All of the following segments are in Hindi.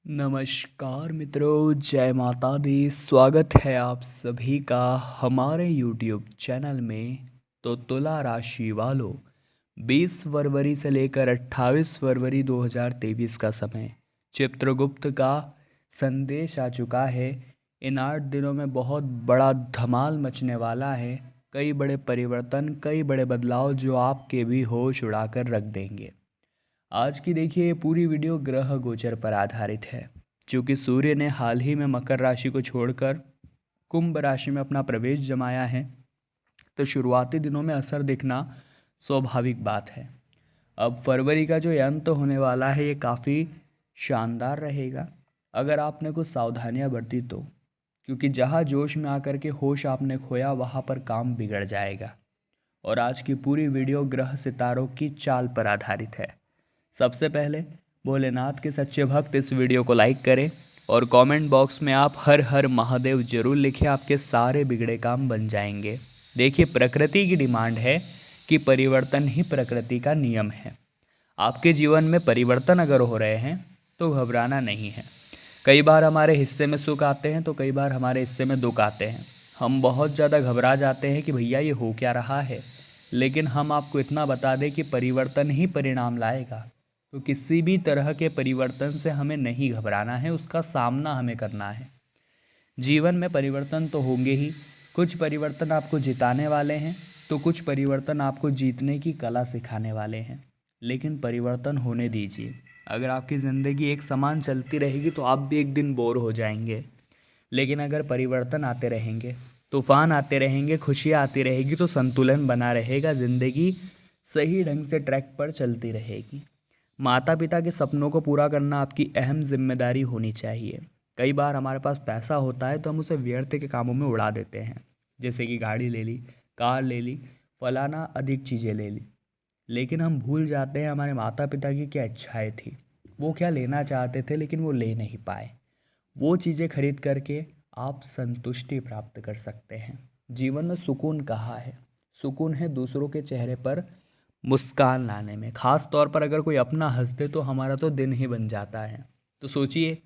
नमस्कार मित्रों, जय माता दी। स्वागत है आप सभी का हमारे YouTube चैनल में। तो तुला राशि वालों, 20 फरवरी से लेकर 28 फरवरी 2023 का समय चित्रगुप्त का संदेश आ चुका है। इन 8 दिनों में बहुत बड़ा धमाल मचने वाला है। कई बड़े परिवर्तन, कई बड़े बदलाव जो आपके भी होश उड़ाकर रख देंगे। आज की देखिए ये पूरी वीडियो ग्रह गोचर पर आधारित है। चूँकि सूर्य ने हाल ही में मकर राशि को छोड़कर कुंभ राशि में अपना प्रवेश जमाया है, तो शुरुआती दिनों में असर दिखना स्वाभाविक बात है। अब फरवरी का जो ये अंत होने वाला है, ये काफ़ी शानदार रहेगा अगर आपने कुछ सावधानियां बरती तो। क्योंकि जहाँ जोश में आकर के होश आपने खोया, वहाँ पर काम बिगड़ जाएगा। और आज की पूरी वीडियो ग्रह सितारों की चाल पर आधारित है। सबसे पहले भोलेनाथ के सच्चे भक्त इस वीडियो को लाइक करें और कमेंट बॉक्स में आप हर हर महादेव जरूर लिखें। आपके सारे बिगड़े काम बन जाएंगे। देखिए, प्रकृति की डिमांड है कि परिवर्तन ही प्रकृति का नियम है। आपके जीवन में परिवर्तन अगर हो रहे हैं तो घबराना नहीं है। कई बार हमारे हिस्से में सुख आते हैं तो कई बार हमारे हिस्से में दुख आते हैं। हम बहुत ज़्यादा घबरा जाते हैं कि भैया ये हो क्या रहा है, लेकिन हम आपको इतना बता दें कि परिवर्तन ही परिणाम लाएगा। तो किसी भी तरह के परिवर्तन से हमें नहीं घबराना है, उसका सामना हमें करना है। जीवन में परिवर्तन तो होंगे ही। कुछ परिवर्तन आपको जिताने वाले हैं तो कुछ परिवर्तन आपको जीतने की कला सिखाने वाले हैं। लेकिन परिवर्तन होने दीजिए। अगर आपकी ज़िंदगी एक समान चलती रहेगी तो आप भी एक दिन बोर हो जाएंगे। लेकिन अगर परिवर्तन आते रहेंगे, तूफान आते रहेंगे, खुशियाँ आती रहेगी, तो संतुलन बना रहेगा। ज़िंदगी सही ढंग से ट्रैक पर चलती रहेगी। माता पिता के सपनों को पूरा करना आपकी अहम जिम्मेदारी होनी चाहिए। कई बार हमारे पास पैसा होता है तो हम उसे व्यर्थ के कामों में उड़ा देते हैं। जैसे कि गाड़ी ले ली, कार ले ली, फलाना अधिक चीज़ें ले ली। लेकिन हम भूल जाते हैं हमारे माता पिता की क्या इच्छाएं थी। वो क्या लेना चाहते थे लेकिन वो ले नहीं पाए। वो चीज़ें खरीद करके आप संतुष्टि प्राप्त कर सकते हैं। जीवन में सुकून कहाँ है? सुकून है दूसरों के चेहरे पर मुस्कान लाने में। ख़ास तौर पर अगर कोई अपना हंस दे तो हमारा तो दिन ही बन जाता है। तो सोचिए,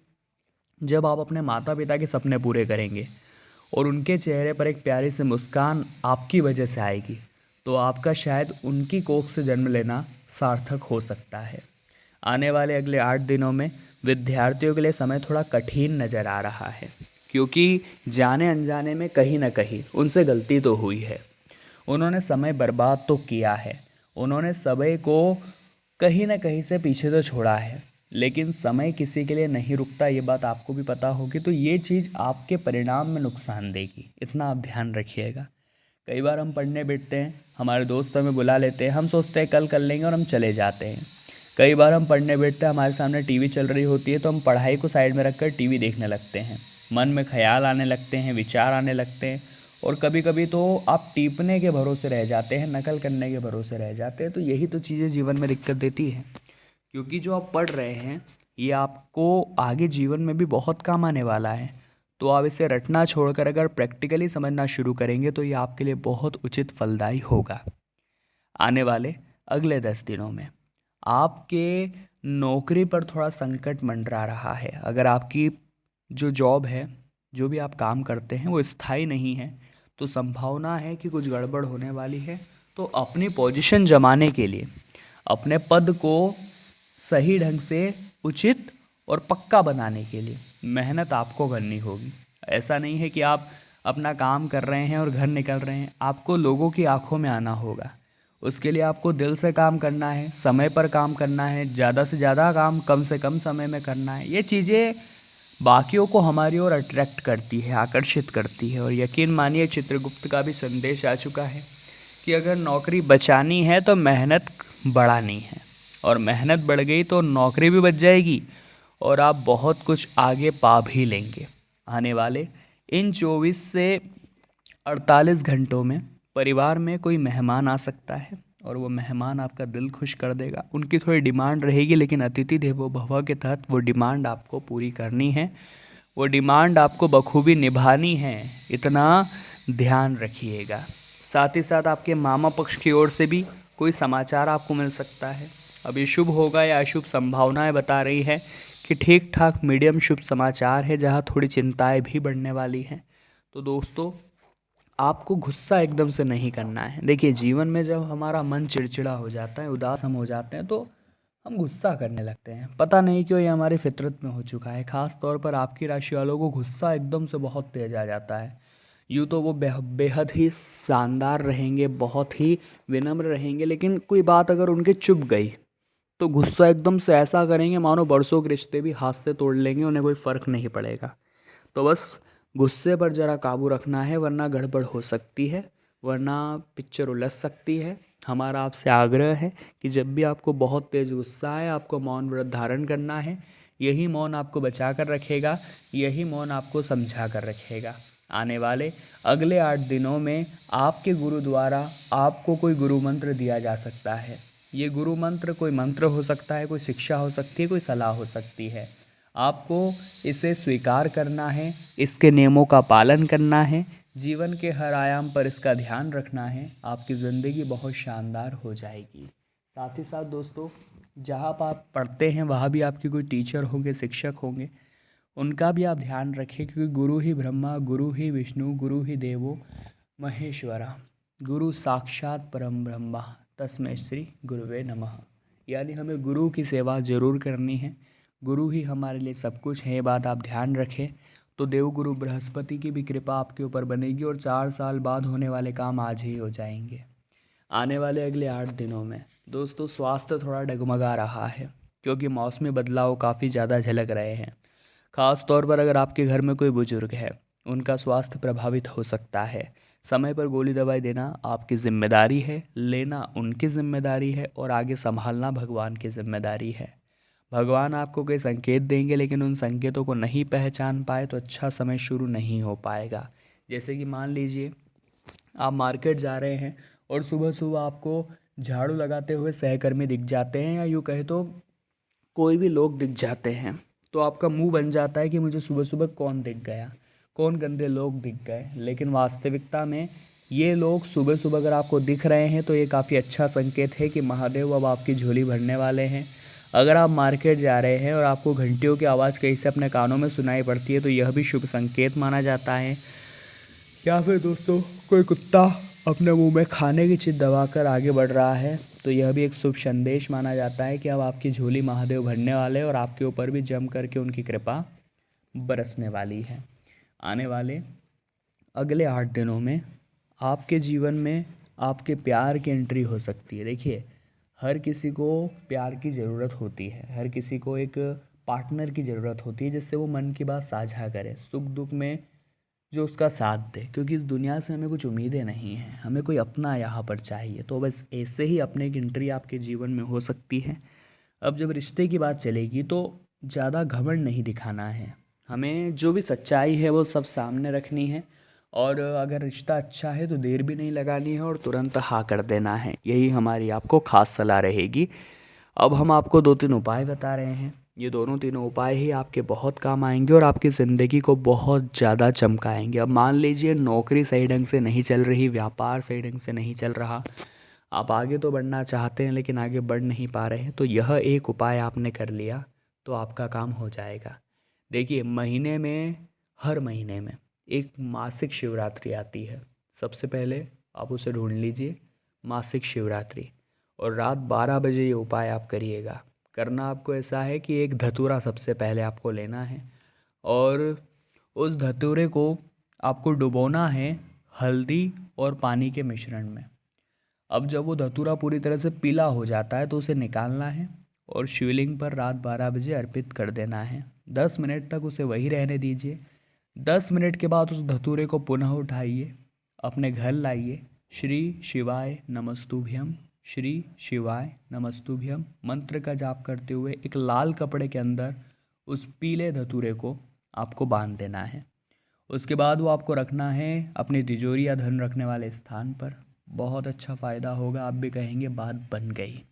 जब आप अपने माता पिता के सपने पूरे करेंगे और उनके चेहरे पर एक प्यारी सी मुस्कान आपकी वजह से आएगी, तो आपका शायद उनकी कोख से जन्म लेना सार्थक हो सकता है। आने वाले अगले 8 दिनों में विद्यार्थियों के लिए समय थोड़ा कठिन नज़र आ रहा है। क्योंकि जाने अनजाने में कहीं ना कहीं उनसे गलती तो हुई है। उन्होंने समय बर्बाद तो किया है। उन्होंने समय को कहीं ना कहीं से पीछे तो छोड़ा है। लेकिन समय किसी के लिए नहीं रुकता, ये बात आपको भी पता होगी। तो ये चीज़ आपके परिणाम में नुकसान देगी, इतना आप ध्यान रखिएगा। कई बार हम पढ़ने बैठते हैं, हमारे दोस्त हमें बुला लेते हैं, हम सोचते हैं कल कर लेंगे और हम चले जाते हैं। कई बार हम पढ़ने बैठते हैं, हमारे सामने टीवी चल रही होती है तो हम पढ़ाई को साइड में रखकर टीवी देखने लगते हैं। मन में ख्याल आने लगते हैं, विचार आने लगते हैं। और कभी कभी तो आप टीपने के भरोसे रह जाते हैं, नकल करने के भरोसे रह जाते हैं। तो यही तो चीज़ें जीवन में दिक्कत देती है। क्योंकि जो आप पढ़ रहे हैं ये आपको आगे जीवन में भी बहुत काम आने वाला है। तो आप इसे रटना छोड़कर अगर प्रैक्टिकली समझना शुरू करेंगे तो ये आपके लिए बहुत उचित फलदायी होगा। आने वाले अगले 10 दिनों में आपके नौकरी पर थोड़ा संकट मंडरा रहा है। अगर आपकी जो जॉब है, जो भी आप काम करते हैं, वो स्थायी नहीं है तो संभावना है कि कुछ गड़बड़ होने वाली है। तो अपनी पोजीशन जमाने के लिए, अपने पद को सही ढंग से उचित और पक्का बनाने के लिए मेहनत आपको करनी होगी। ऐसा नहीं है कि आप अपना काम कर रहे हैं और घर निकल रहे हैं। आपको लोगों की आंखों में आना होगा। उसके लिए आपको दिल से काम करना है, समय पर काम करना है, ज़्यादा से ज़्यादा काम कम से कम समय में करना है। ये चीज़ें बाकियों को हमारी ओर अट्रैक्ट करती है, आकर्षित करती है। और यकीन मानिए, चित्रगुप्त का भी संदेश आ चुका है कि अगर नौकरी बचानी है तो मेहनत बढ़ानी है। और मेहनत बढ़ गई तो नौकरी भी बच जाएगी और आप बहुत कुछ आगे पा भी लेंगे। आने वाले इन 24 से 48 घंटों में परिवार में कोई मेहमान आ सकता है और वो मेहमान आपका दिल खुश कर देगा। उनकी थोड़ी डिमांड रहेगी, लेकिन अतिथि देवो भव के तहत वो डिमांड आपको पूरी करनी है। वो डिमांड आपको बखूबी निभानी है, इतना ध्यान रखिएगा। साथ ही साथ आपके मामा पक्ष की ओर से भी कोई समाचार आपको मिल सकता है। अब ये शुभ होगा या अशुभ, संभावनाएं बता रही है कि ठीक ठाक मीडियम शुभ समाचार है, जहाँ थोड़ी चिंताएं भी बढ़ने वाली हैं। तो दोस्तों, आपको गुस्सा एकदम से नहीं करना है। देखिए, जीवन में जब हमारा मन चिड़चिड़ा हो जाता है, उदास हम हो जाते हैं, तो हम गुस्सा करने लगते हैं। पता नहीं क्यों ये हमारी फितरत में हो चुका है। ख़ास तौर पर आपकी राशि वालों को गुस्सा एकदम से बहुत तेज आ जाता है। यूँ तो वो बेहद ही शानदार रहेंगे, बहुत ही विनम्र रहेंगे, लेकिन कोई बात अगर उनके चुभ गई तो गुस्सा एकदम से ऐसा करेंगे मानो बरसों के रिश्ते भी हाथ से तोड़ लेंगे, उन्हें कोई फ़र्क नहीं पड़ेगा। तो बस गुस्से पर ज़रा काबू रखना है, वरना गड़बड़ हो सकती है, वरना पिक्चर उलझ सकती है। हमारा आपसे आग्रह है कि जब भी आपको बहुत तेज़ गुस्सा आए, आपको मौन व्रत धारण करना है। यही मौन आपको बचा कर रखेगा, यही मौन आपको समझा कर रखेगा। आने वाले अगले 8 दिनों में आपके गुरु द्वारा आपको कोई गुरु मंत्र दिया जा सकता है। ये गुरु मंत्र कोई मंत्र हो सकता है, कोई शिक्षा हो सकती है, कोई सलाह हो सकती है। आपको इसे स्वीकार करना है, इसके नियमों का पालन करना है, जीवन के हर आयाम पर इसका ध्यान रखना है। आपकी ज़िंदगी बहुत शानदार हो जाएगी। साथ ही साथ दोस्तों, जहाँ आप पढ़ते हैं वहाँ भी आपके कोई टीचर होंगे, शिक्षक होंगे, उनका भी आप ध्यान रखें, क्योंकि गुरु ही ब्रह्मा, गुरु ही विष्णु, गुरु ही देवो महेश्वरा, गुरु साक्षात परम ब्रह्मा, तस्मै श्री गुरुवे नमः। यानी हमें गुरु की सेवा ज़रूर करनी है। गुरु ही हमारे लिए सब कुछ है, ये बात आप ध्यान रखें। तो देवगुरु बृहस्पति की भी कृपा आपके ऊपर बनेगी और 4 साल बाद होने वाले काम आज ही हो जाएंगे। आने वाले अगले 8 दिनों में दोस्तों, स्वास्थ्य थोड़ा डगमगा रहा है, क्योंकि मौसमी बदलाव काफ़ी ज़्यादा झलक रहे हैं। ख़ास तौर पर अगर आपके घर में कोई बुजुर्ग है, उनका स्वास्थ्य प्रभावित हो सकता है। समय पर गोली दवाई देना आपकी ज़िम्मेदारी है, लेना उनकी ज़िम्मेदारी है, और आगे संभालना भगवान की ज़िम्मेदारी है। भगवान आपको कई संकेत देंगे, लेकिन उन संकेतों को नहीं पहचान पाए तो अच्छा समय शुरू नहीं हो पाएगा। जैसे कि मान लीजिए, आप मार्केट जा रहे हैं और सुबह सुबह आपको झाड़ू लगाते हुए सहकर्मी दिख जाते हैं, या यूँ कहे तो कोई भी लोग दिख जाते हैं, तो आपका मुंह बन जाता है कि मुझे सुबह सुबह कौन दिख गया, कौन गंदे लोग दिख गए। लेकिन वास्तविकता में ये लोग सुबह सुबह अगर आपको दिख रहे हैं तो ये काफ़ी अच्छा संकेत है कि महादेव अब आपकी झोली भरने वाले हैं। अगर आप मार्केट जा रहे हैं और आपको घंटियों की आवाज़ कहीं से अपने कानों में सुनाई पड़ती है, तो यह भी शुभ संकेत माना जाता है। या फिर दोस्तों, कोई कुत्ता अपने मुंह में खाने की चीज़ दबाकर आगे बढ़ रहा है, तो यह भी एक शुभ संदेश माना जाता है कि अब आपकी झोली महादेव भरने वाले हैं और आपके ऊपर भी जम करके उनकी कृपा बरसने वाली है। आने वाले अगले 8 दिनों में आपके जीवन में आपके प्यार की एंट्री हो सकती है। देखिए, हर किसी को प्यार की ज़रूरत होती है, हर किसी को एक पार्टनर की ज़रूरत होती है, जिससे वो मन की बात साझा करे, सुख दुख में जो उसका साथ दे। क्योंकि इस दुनिया से हमें कुछ उम्मीदें नहीं हैं, हमें कोई अपना यहाँ पर चाहिए। तो बस ऐसे ही अपने की एंट्री आपके जीवन में हो सकती है। अब जब रिश्ते की बात चलेगी तो ज़्यादा घमंड नहीं दिखाना है, हमें जो भी सच्चाई है वो सब सामने रखनी है, और अगर रिश्ता अच्छा है तो देर भी नहीं लगानी है और तुरंत हाँ कर देना है। यही हमारी आपको खास सलाह रहेगी। अब हम आपको 2-3 उपाय बता रहे हैं। ये दोनों तीनों उपाय ही आपके बहुत काम आएंगे और आपकी ज़िंदगी को बहुत ज़्यादा चमकाएंगे। अब मान लीजिए, नौकरी सही ढंग से नहीं चल रही, व्यापार सही ढंग से नहीं चल रहा, आप आगे तो बढ़ना चाहते हैं लेकिन आगे बढ़ नहीं पा रहे हैं, तो यह एक उपाय आपने कर लिया तो आपका काम हो जाएगा। देखिए, महीने में, हर महीने में एक मासिक शिवरात्रि आती है। सबसे पहले आप उसे ढूंढ लीजिए, मासिक शिवरात्रि, और रात 12 बजे ये उपाय आप करिएगा। करना आपको ऐसा है कि एक धतूरा सबसे पहले आपको लेना है, और उस धतूरे को आपको डुबोना है हल्दी और पानी के मिश्रण में। अब जब वो धतूरा पूरी तरह से पीला हो जाता है तो उसे निकालना है और शिवलिंग पर रात 12 बजे अर्पित कर देना है। 10 मिनट तक उसे वहीं रहने दीजिए। 10 मिनट के बाद उस धतूरे को पुनः उठाइए, अपने घर लाइए। श्री शिवाय नमस्तुभ्यम, श्री शिवाय नमस्तुभ्यम मंत्र का जाप करते हुए एक लाल कपड़े के अंदर उस पीले धतूरे को आपको बांध देना है। उसके बाद वो आपको रखना है अपनी तिजोरी या धन रखने वाले स्थान पर। बहुत अच्छा फ़ायदा होगा, आप भी कहेंगे बात बन गई।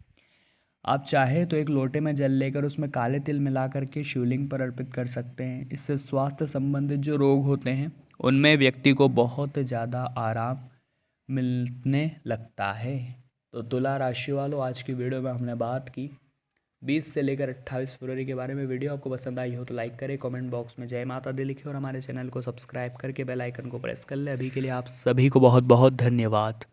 आप चाहे तो एक लोटे में जल लेकर उसमें काले तिल मिला करके शिवलिंग पर अर्पित कर सकते हैं। इससे स्वास्थ्य संबंधित जो रोग होते हैं उनमें व्यक्ति को बहुत ज़्यादा आराम मिलने लगता है। तो तुला राशि वालों, आज की वीडियो में हमने बात की 20 से लेकर 28 फरवरी के बारे में। वीडियो आपको पसंद आई हो तो लाइक करें, कमेंट बॉक्स में जय माता दी लिखें और हमारे चैनल को सब्सक्राइब करके बेल आइकन को प्रेस कर ले। अभी के लिए आप सभी को बहुत बहुत धन्यवाद।